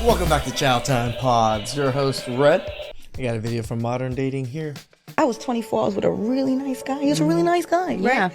Welcome back to CHOWTIME Pods. Your host, Red. I got a video from Modern Dating here. I was 24. I was with a really nice guy. He was a really nice guy, right? Yeah.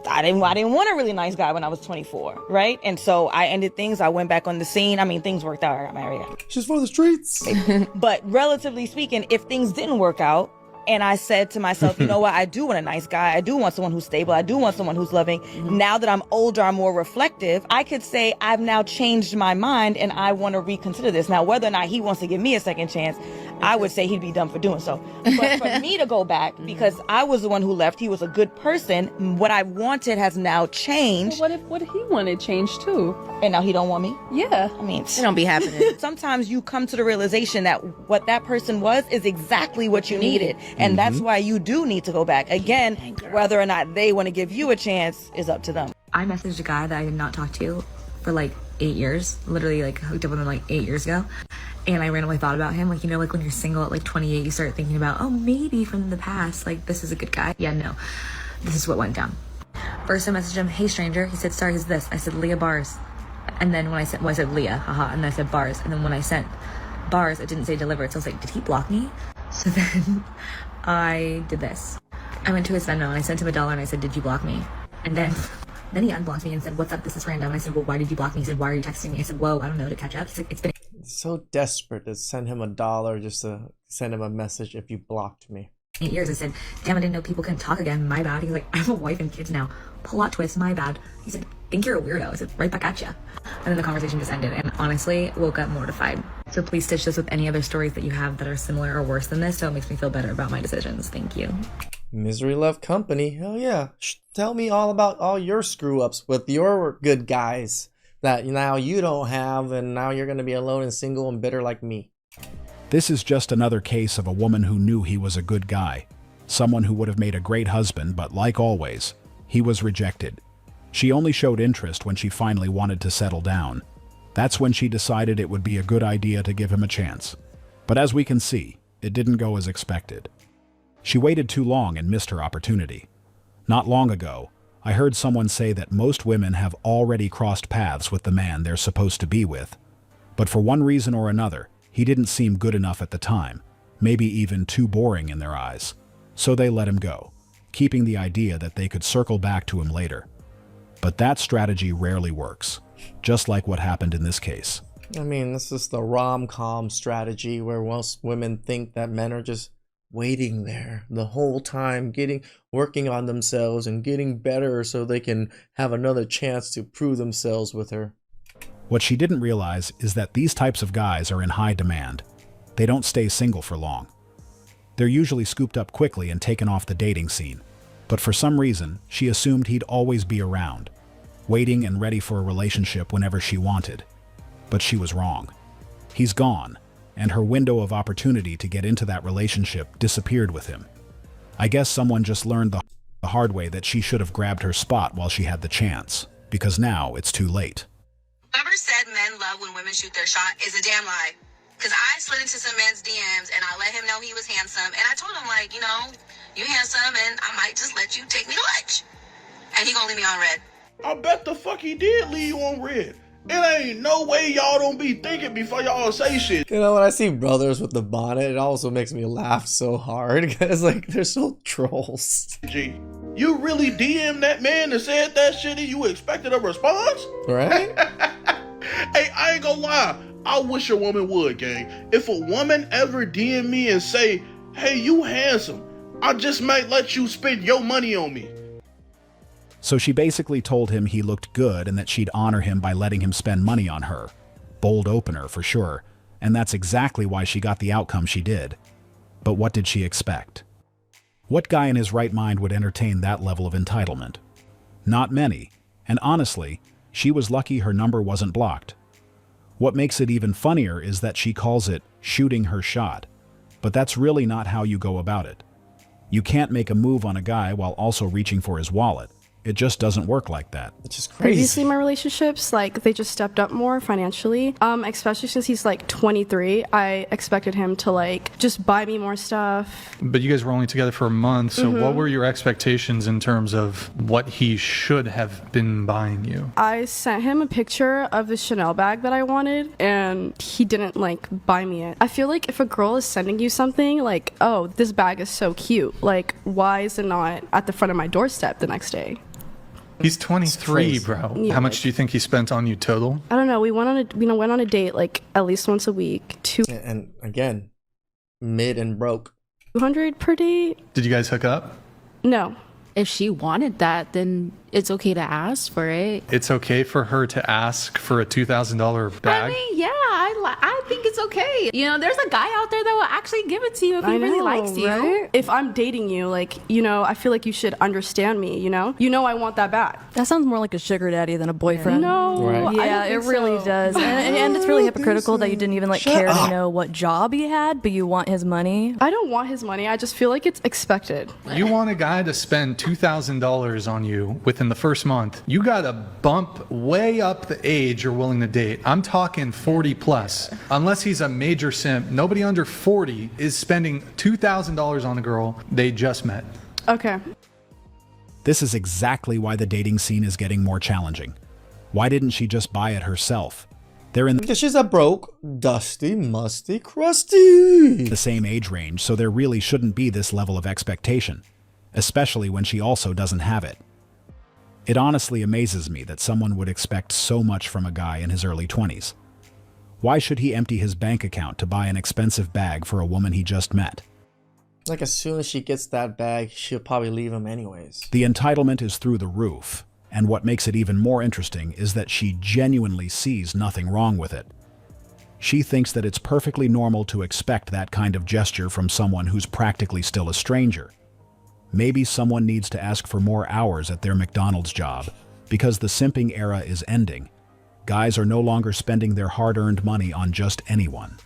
I didn't want a really nice guy when I was 24, right? And so I ended things. I went back on the scene. I mean, things worked out. I got married. She's for the streets. But relatively speaking, if things didn't work out, and I said to myself, you know what? I do want a nice guy. I do want someone who's stable. I do want someone who's loving. Now that I'm older, I'm more reflective. I could say I've now changed my mind and I want to reconsider this. Now, whether or not he wants to give me a second chance, I would say he'd be dumb for doing so. But for me to go back, because I was the one who left, he was a good person. What I wanted has now changed. Well, what if he wanted change too? And now he don't want me? Yeah. I mean, It don't be happening. sometimes you come to the realization that what that person was is exactly what you needed. And that's why you do need to go back. Again, whether or not they want to give you a chance is up to them. I messaged a guy that I did not talk to for like 8 years, literally like hooked up with him like 8 years ago. And I randomly thought about him, like, you know, like when you're single at like 28, you start thinking about, oh, maybe from the past, like this is a good guy. Yeah, no, this is what went down. First I messaged him, hey stranger. He said, sorry, who's this? I said, Leah Bars. And then when I said Leah, haha, and then I said Bars. And then when I sent Bars, it didn't say delivered. So I was like, did he block me? So then I did this. I went to his Venmo and I sent him $1 and I said, did you block me? And then he unblocked me and said, what's up? This is random. And I said, well, why did you block me? He said, why are you texting me? I said, whoa, I don't know, to catch up. He's like, it's been So desperate to send him $1 just to send him a message if you blocked me. 8 years. I said, damn, I didn't know people couldn't talk again. My bad. He's like, I have a wife and kids now. Plot twist, my bad. He said, think you're a weirdo. I said, right back at you. And then the conversation just ended and honestly woke up mortified. So please stitch this with any other stories that you have that are similar or worse than this, so it makes me feel better about my decisions. Thank you. Misery love company. Hell yeah. Tell me all about all your screw-ups with your good guys that now you don't have, and now you're going to be alone and single and bitter like me. This is just another case of a woman who knew he was a good guy, someone who would have made a great husband, but like always, he was rejected. She only showed interest when she finally wanted to settle down. That's when she decided it would be a good idea to give him a chance. But as we can see, it didn't go as expected. She waited too long and missed her opportunity. Not long ago, I heard someone say that most women have already crossed paths with the man they're supposed to be with. But for one reason or another, he didn't seem good enough at the time, maybe even too boring in their eyes. So they let him go, keeping the idea that they could circle back to him later. But that strategy rarely works, just like what happened in this case. I mean, this is the rom-com strategy where most women think that men are just waiting there the whole time, working on themselves and getting better so they can have another chance to prove themselves with her. What she didn't realize is that these types of guys are in high demand. They don't stay single for long. They're usually scooped up quickly and taken off the dating scene. But for some reason, she assumed he'd always be around, waiting and ready for a relationship whenever she wanted. But she was wrong. He's gone, and her window of opportunity to get into that relationship disappeared with him. I guess someone just learned the hard way that she should have grabbed her spot while she had the chance, because now it's too late. Whoever said men love when women shoot their shot is a damn lie. Because I slid into some men's DMs and I let him know he was handsome. And I told him, like, you know, you handsome and I might just let you take me to lunch. And he gonna leave me on red. I bet the fuck he did leave you on red. It ain't no way y'all don't be thinking before y'all say shit. You know, when I see brothers with the bonnet, it also makes me laugh so hard because, like, they're so trolls. G, you really DM'd that man and said that shit and you expected a response? Right? Hey, I ain't gonna lie. I wish a woman would, gang. If a woman ever DM me and say, hey, you handsome, I just might let you spend your money on me. So she basically told him he looked good and that she'd honor him by letting him spend money on her. Bold opener for sure, and that's exactly why she got the outcome she did. But what did she expect? What guy in his right mind would entertain that level of entitlement? Not many, and honestly, she was lucky her number wasn't blocked. What makes it even funnier is that she calls it shooting her shot, but that's really not how you go about it. You can't make a move on a guy while also reaching for his wallet. It just doesn't work like that. It's just Previously, crazy. my relationships, like, they just stepped up more financially. Especially since he's like 23, I expected him to like just buy me more stuff. But you guys were only together for a month, so what were your expectations in terms of what he should have been buying you? I sent him a picture of the Chanel bag that I wanted, and he didn't like buy me it. I feel like if a girl is sending you something like, oh, this bag is so cute, like, why is it not at the front of my doorstep the next day? He's 23, bro. Yeah, How much do you think he spent on you total? I don't know. We went on a date like at least once a week. And again, mid and broke. 200 per date? Did you guys hook up? No. If she wanted that, then it's okay to ask for it. It's okay for her to ask for a $2,000 bag? I mean, yeah, I think it's okay. You know, there's a guy out there that will actually give it to you if he really likes you. Right? If I'm dating you, like, you know, I feel like you should understand me, you know? You know I want that back. That sounds more like a sugar daddy than a boyfriend. No. Right. Yeah, it really does. And it's really hypocritical that you didn't even like care to know what job he had, but you want his money. I don't want his money. I just feel like it's expected. You want a guy to spend $2,000 on you within the first month. You got to bump way up the age you're willing to date. I'm talking 40 plus. Unless he's a major simp, nobody under 40 is spending $2,000 on a girl they just met. Okay. This is exactly why the dating scene is getting more challenging. Why didn't she just buy it herself? They're in Because she's a broke, dusty, musty, crusty. the same age range, so there really shouldn't be this level of expectation, especially when she also doesn't have it. It honestly amazes me that someone would expect so much from a guy in his early 20s. Why should he empty his bank account to buy an expensive bag for a woman he just met? Like, as soon as she gets that bag, she'll probably leave him anyways. The entitlement is through the roof, and what makes it even more interesting is that she genuinely sees nothing wrong with it. She thinks that it's perfectly normal to expect that kind of gesture from someone who's practically still a stranger. Maybe someone needs to ask for more hours at their McDonald's job, because the simping era is ending. Guys are no longer spending their hard-earned money on just anyone.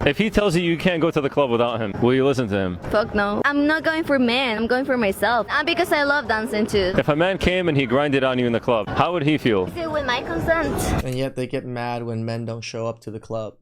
If he tells you you can't go to the club without him, will you listen to him? Fuck no. I'm not going for men. I'm going for myself. Because I love dancing too. If a man came and he grinded on you in the club, how would he feel? Is it with my consent? And yet they get mad when men don't show up to the club.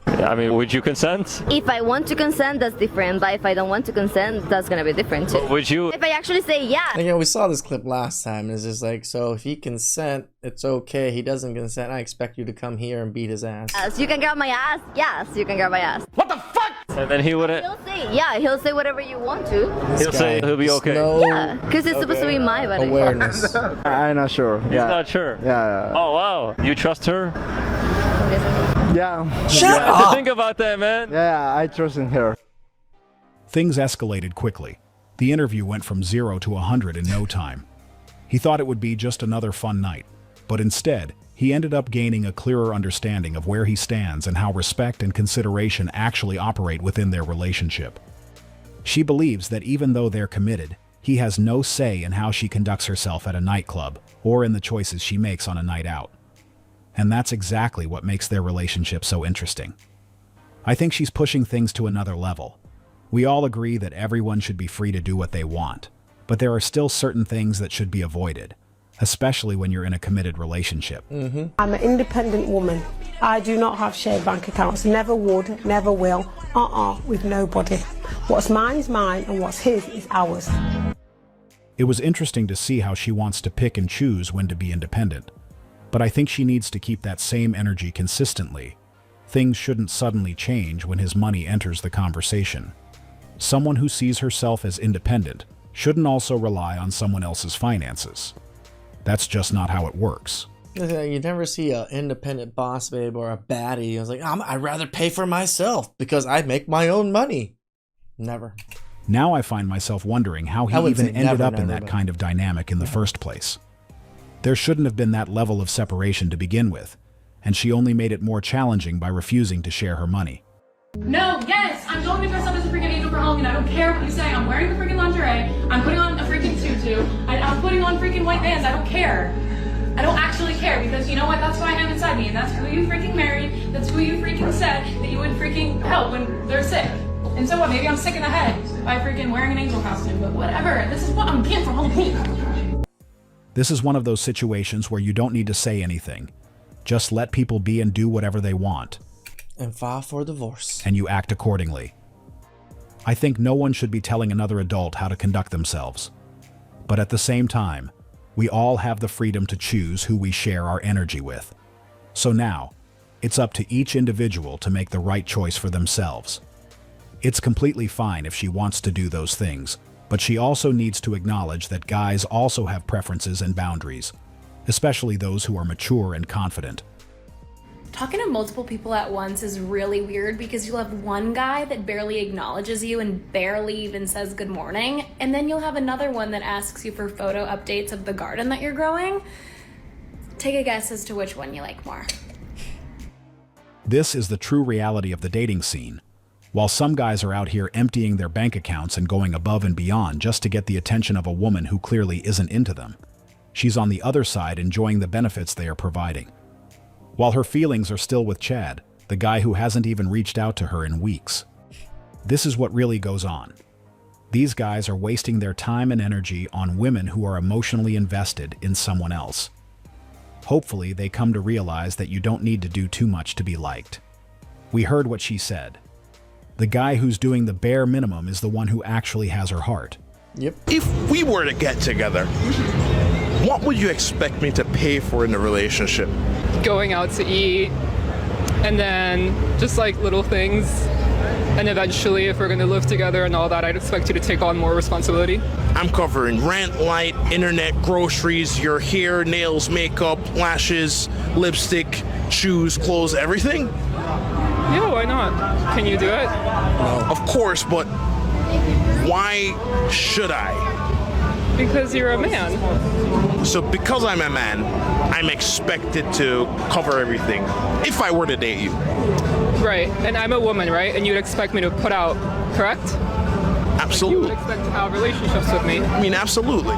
I mean, would you consent? If I want to consent, that's different. But if I don't want to consent, that's gonna be different too. Would you? If I actually say yeah. And, you know, we saw this clip last time, and it's just like, so if he consent, it's okay. He doesn't consent, I expect you to come here and beat his ass. Yes, you can grab my ass. Yes, you can grab my ass. What the fuck? And then he wouldn't. He'll say, yeah, he'll say whatever you want to. He'll say he'll be okay. Yeah, because it's supposed to be my body. Awareness. I'm not sure. He's not sure. Yeah. Oh wow, you trust her? Yeah. Shut You have up! to think about that, man. Yeah, I trust in her. Things escalated quickly. The interview went from 0 to 100 in no time. He thought it would be just another fun night, but instead, he ended up gaining a clearer understanding of where he stands and how respect and consideration actually operate within their relationship. She believes that even though they're committed, he has no say in how she conducts herself at a nightclub or in the choices she makes on a night out. And that's exactly what makes their relationship so interesting. I think she's pushing things to another level. We all agree that everyone should be free to do what they want, but there are still certain things that should be avoided, especially when you're in a committed relationship. I'm an independent woman. I do not have shared bank accounts. Never would, never will. With nobody. What's mine is mine, and what's his is ours. It was interesting to see how she wants to pick and choose when to be independent. But I think she needs to keep that same energy consistently. Things shouldn't suddenly change when his money enters the conversation. Someone who sees herself as independent shouldn't also rely on someone else's finances. That's just not how it works. You never see an independent boss babe or a baddie. I was like, I'd rather pay for myself because I make my own money. Never. Now I find myself wondering how he even ended up in that kind of dynamic in the first place. There shouldn't have been that level of separation to begin with, and she only made it more challenging by refusing to share her money. No, yes, I'm going to dress up as a freaking angel for Halloween. I don't care what you say. I'm wearing the freaking lingerie. I'm putting on a freaking tutu. I'm putting on freaking white bands. I don't care. I don't actually care because you know what? That's who I am inside me, and that's who you freaking married. That's who you freaking said that you would freaking help when they're sick. And so what? Maybe I'm sick in the head by freaking wearing an angel costume, but whatever. This is what I'm being for Halloween. This is one of those situations where you don't need to say anything. Just let people be and do whatever they want. And file for divorce. And you act accordingly. I think no one should be telling another adult how to conduct themselves. But at the same time, we all have the freedom to choose who we share our energy with. So now, it's up to each individual to make the right choice for themselves. It's completely fine if she wants to do those things, but she also needs to acknowledge that guys also have preferences and boundaries, especially those who are mature and confident. Talking to multiple people at once is really weird because you'll have one guy that barely acknowledges you and barely even says good morning, and then you'll have another one that asks you for photo updates of the garden that you're growing. Take a guess as to which one you like more. This is the true reality of the dating scene. While some guys are out here emptying their bank accounts and going above and beyond just to get the attention of a woman who clearly isn't into them, she's on the other side enjoying the benefits they are providing. While her feelings are still with Chad, the guy who hasn't even reached out to her in weeks. This is what really goes on. These guys are wasting their time and energy on women who are emotionally invested in someone else. Hopefully, they come to realize that you don't need to do too much to be liked. We heard what she said. The guy who's doing the bare minimum is the one who actually has her heart. Yep. If we were to get together, what would you expect me to pay for in the relationship? Going out to eat, and then just like little things. And eventually, if we're going to live together and all that, I'd expect you to take on more responsibility. I'm covering rent, light, internet, groceries, your hair, nails, makeup, lashes, lipstick, shoes, clothes, everything? Yeah, why not? Can you do it? Of course, but why should I? Because you're a man. So because I'm a man, I'm expected to cover everything if I were to date you. Right, and I'm a woman, right? And you'd expect me to put out, correct? Absolutely. Like you would expect to have relationships with me. I mean, absolutely.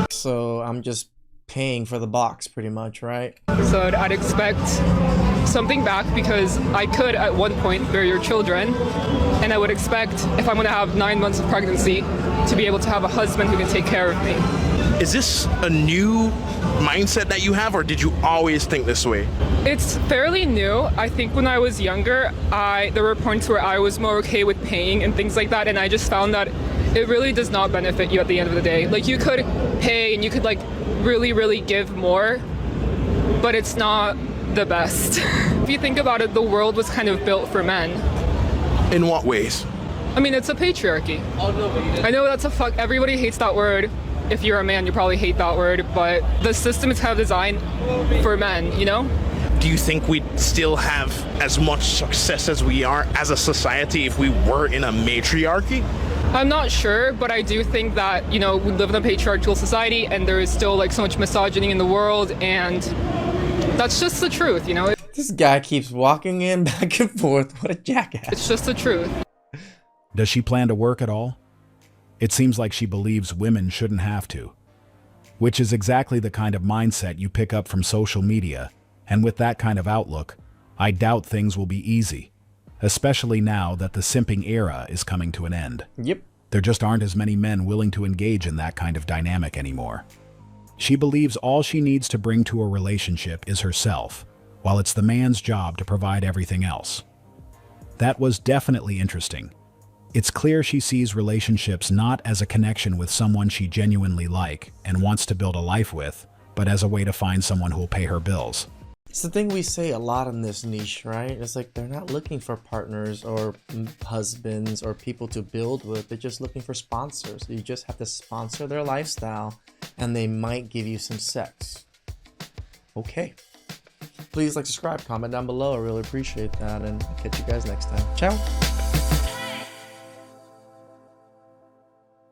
So I'm just paying for the box pretty much, right? So I'd expect something back because I could at one point bear your children, and I would expect if I'm going to have 9 months of pregnancy to be able to have a husband who can take care of me. Is this a new mindset that you have, or did you always think this way? It's fairly new. I think when I was younger, there were points where I was more okay with paying and things like that, and I just found that it really does not benefit you at the end of the day. Like, you could pay and you could like really give more, but it's not the best. If you think about it, the world was kind of built for men. In what ways? I mean, it's a patriarchy. I know that's everybody hates that word. If you're a man, you probably hate that word, but the system is kind of designed for men, you know? Do you think we'd still have as much success as we are as a society if we were in a matriarchy? I'm not sure, but I do think that, you know, we live in a patriarchal society and there is still like so much misogyny in the world, and that's just the truth, you know? This guy keeps walking in back and forth. What a jackass. It's just the truth. Does she plan to work at all? It seems like she believes women shouldn't have to, which is exactly the kind of mindset you pick up from social media, and with that kind of outlook, I doubt things will be easy, especially now that the simping era is coming to an end. Yep. There just aren't as many men willing to engage in that kind of dynamic anymore. She believes all she needs to bring to a relationship is herself, while it's the man's job to provide everything else. That was definitely interesting. It's clear she sees relationships not as a connection with someone she genuinely like and wants to build a life with, but as a way to find someone who will pay her bills. It's the thing we say a lot in this niche, right? It's like they're not looking for partners or husbands or people to build with. They're just looking for sponsors. You just have to sponsor their lifestyle and they might give you some sex. Okay. Please like, subscribe, comment down below. I really appreciate that, and I'll catch you guys next time. Ciao.